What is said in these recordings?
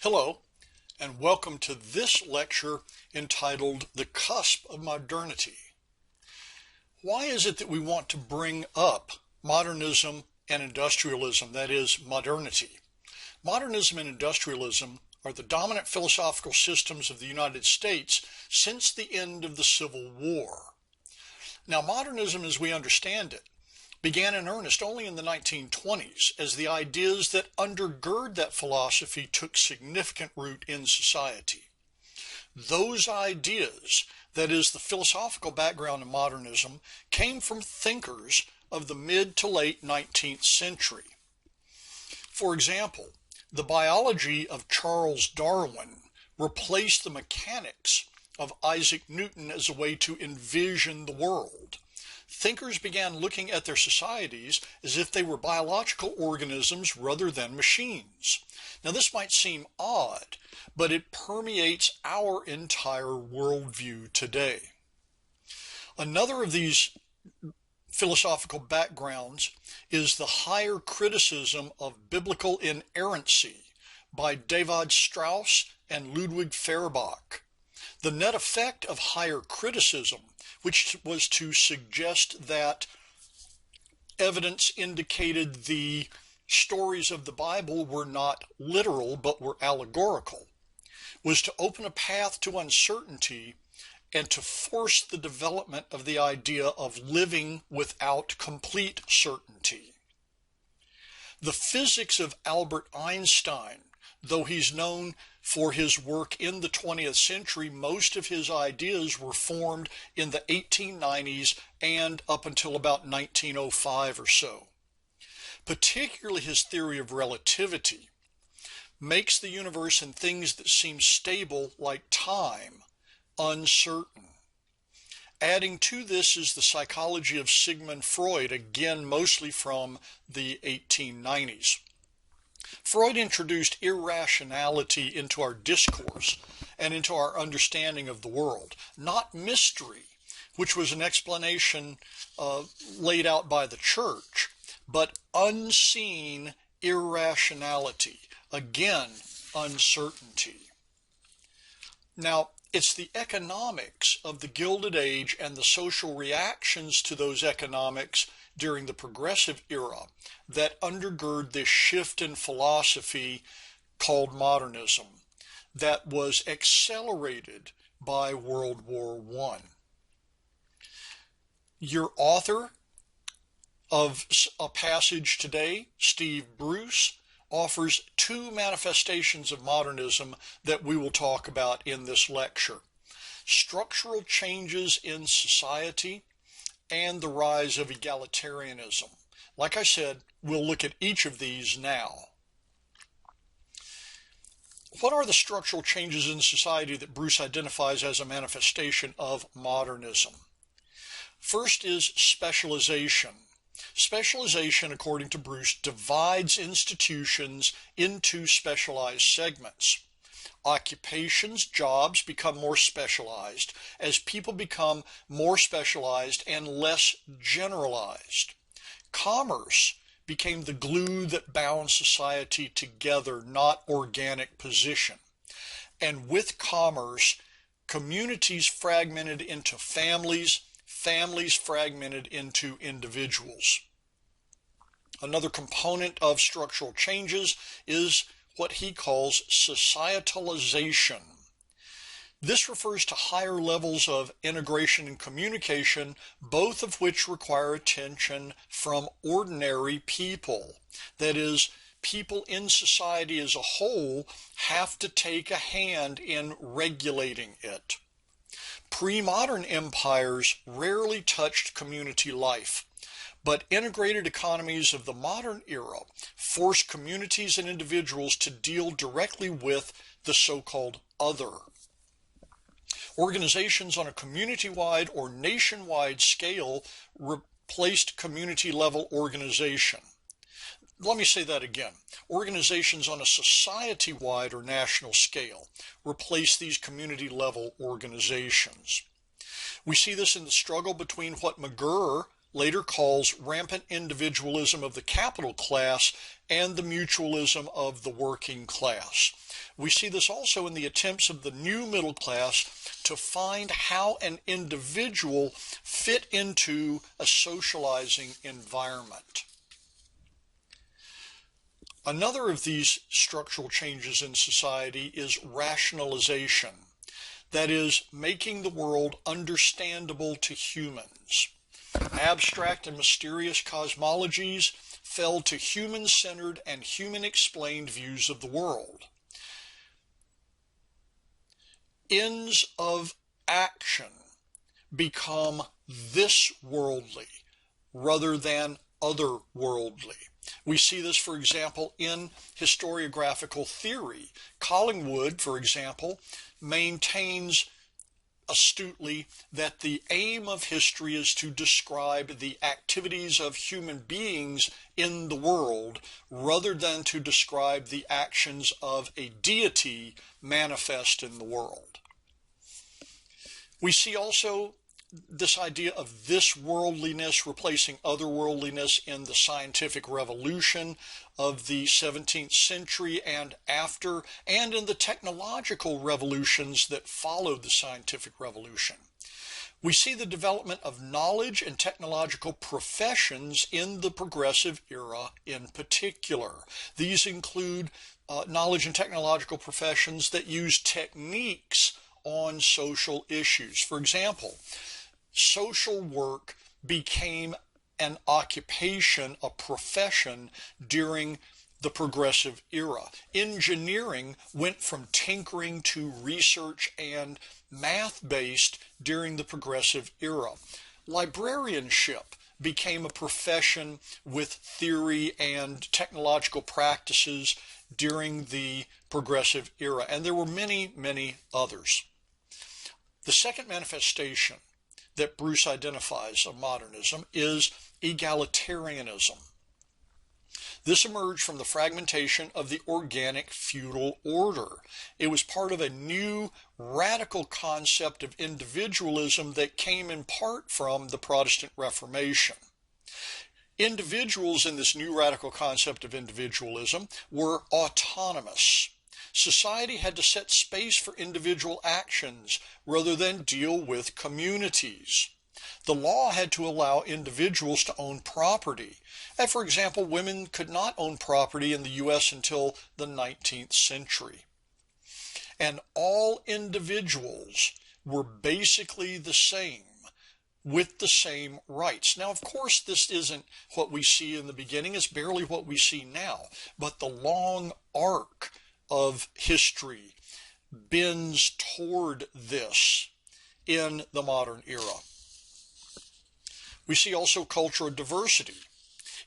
Hello, and welcome to this lecture entitled The Cusp of Modernity. Why is it that we want to bring up modernism and industrialism, that is, modernity? Modernism and industrialism are the dominant philosophical systems of the United States since the end of the Civil War. Now, modernism as we understand it began in earnest only in the 1920s as the ideas that undergird that philosophy took significant root in society. Those ideas, that is, the philosophical background of modernism, came from thinkers of the mid to late 19th century. For example, the biology of Charles Darwin replaced the mechanics of Isaac Newton as a way to envision the world. Thinkers began looking at their societies as if they were biological organisms rather than machines. Now, this might seem odd, but it permeates our entire worldview today. Another of these philosophical backgrounds is the higher criticism of biblical inerrancy by David Strauss and Ludwig Feuerbach. The net effect of higher criticism, which was to suggest that evidence indicated the stories of the Bible were not literal but were allegorical, was to open a path to uncertainty and to force the development of the idea of living without complete certainty. The physics of Albert Einstein, though he's known for his work in the 20th century, most of his ideas were formed in the 1890s and up until about 1905 or so. Particularly his theory of relativity makes the universe and things that seem stable like time uncertain. Adding to this is the psychology of Sigmund Freud, again mostly from the 1890s. Freud introduced irrationality into our discourse and into our understanding of the world, not mystery, which was an explanation laid out by the church, but unseen irrationality, again, uncertainty. Now, it's the economics of the Gilded Age and the social reactions to those economics during the Progressive Era that undergird this shift in philosophy called modernism that was accelerated by World War I. Your author of a passage today, Steve Bruce, offers two manifestations of modernism that we will talk about in this lecture: structural changes in society and the rise of egalitarianism. Like I said, we'll look at each of these now. What are the structural changes in society that Bruce identifies as a manifestation of modernism? First is specialization. Specialization, according to Bruce, divides institutions into specialized segments. Occupations, jobs become more specialized as people become more specialized and less generalized. Commerce became the glue that bound society together, not organic position. And with commerce, communities fragmented into families, families fragmented into individuals. Another component of structural changes is what he calls societalization. This refers to higher levels of integration and communication, both of which require attention from ordinary people. That is, people in society as a whole have to take a hand in regulating it. Pre-modern empires rarely touched community life, but integrated economies of the modern era forced communities and individuals to deal directly with the so-called other. Organizations on a community-wide or nationwide scale replaced community-level organization. Let me say that again. Organizations on a society-wide or national scale replace these community-level organizations. We see this in the struggle between what McGurr later calls rampant individualism of the capital class and the mutualism of the working class. We see this also in the attempts of the new middle class to find how an individual fit into a socializing environment. Another of these structural changes in society is rationalization. That is, making the world understandable to humans. Abstract and mysterious cosmologies fell to human-centered and human-explained views of the world. Ends of action become this worldly rather than otherworldly. We see this, for example, in historiographical theory. Collingwood, for example, maintains astutely that the aim of history is to describe the activities of human beings in the world rather than to describe the actions of a deity manifest in the world. We see also this idea of this worldliness replacing otherworldliness in the scientific revolution of the 17th century and after, and in the technological revolutions that followed the scientific revolution. We see the development of knowledge and technological professions in the progressive era in particular. These include knowledge and technological professions that use techniques on social issues. For example, social work became an occupation, a profession during the progressive era. Engineering went from tinkering to research and math-based during the progressive era. Librarianship became a profession with theory and technological practices during the progressive era, and there were many, many others. The second manifestation that Bruce identifies of modernism is egalitarianism. This emerged from the fragmentation of the organic feudal order. It was part of a new radical concept of individualism that came in part from the Protestant Reformation. Individuals in this new radical concept of individualism were autonomous. Society had to set space for individual actions rather than deal with communities. The law had to allow individuals to own property. And for example, women could not own property in the U.S. until the 19th century. And all individuals were basically the same, with the same rights. Now, of course, this isn't what we see in the beginning. It's barely what we see now. But the long arc of history bends toward this in the modern era. We see also cultural diversity.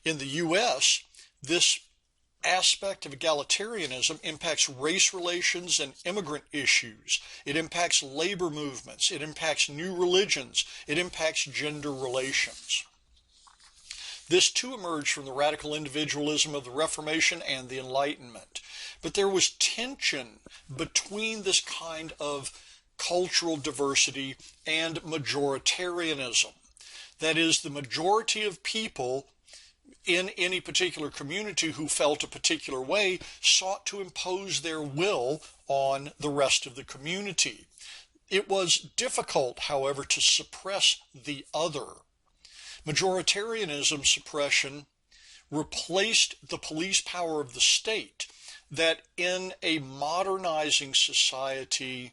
In the U.S., this aspect of egalitarianism impacts race relations and immigrant issues. It impacts labor movements. It impacts new religions. It impacts gender relations. This too emerged from the radical individualism of the Reformation and the Enlightenment. But there was tension between this kind of cultural diversity and majoritarianism. That is, the majority of people in any particular community who felt a particular way sought to impose their will on the rest of the community. It was difficult, however, to suppress the other. Majoritarianism suppression replaced the police power of the state that in a modernizing society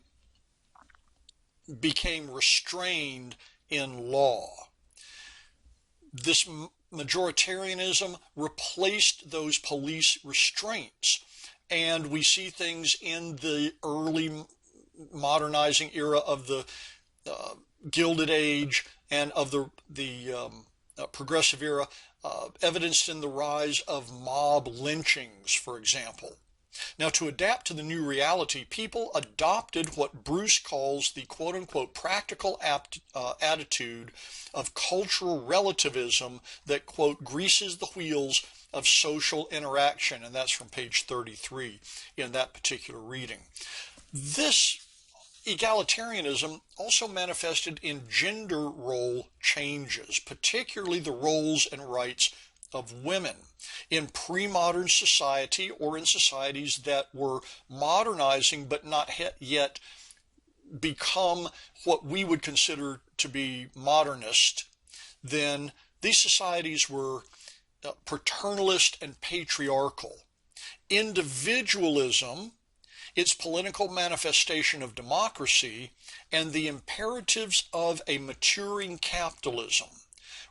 became restrained in law. This majoritarianism replaced those police restraints, and we see things in the early modernizing era of the Gilded Age and of the progressive era, evidenced in the rise of mob lynchings, for example. Now, to adapt to the new reality, people adopted what Bruce calls the quote-unquote practical attitude of cultural relativism that, quote, greases the wheels of social interaction, and that's from page 33 in that particular reading. This egalitarianism also manifested in gender role changes, particularly the roles and rights of women in pre-modern society or in societies that were modernizing but not yet become what we would consider to be modernist, then these societies were paternalist and patriarchal. Individualism, its political manifestation of democracy, and the imperatives of a maturing capitalism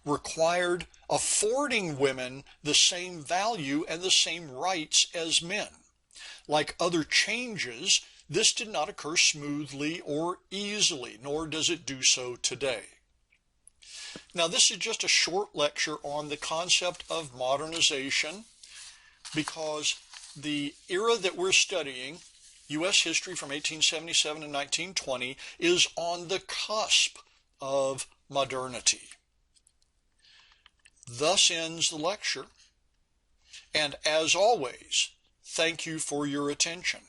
required affording women the same value and the same rights as men. Like other changes, this did not occur smoothly or easily, nor does it do so today. Now, this is just a short lecture on the concept of modernization, because the era that we're studying, U.S. history from 1877 to 1920, is on the cusp of modernity. Thus ends the lecture, and as always, thank you for your attention.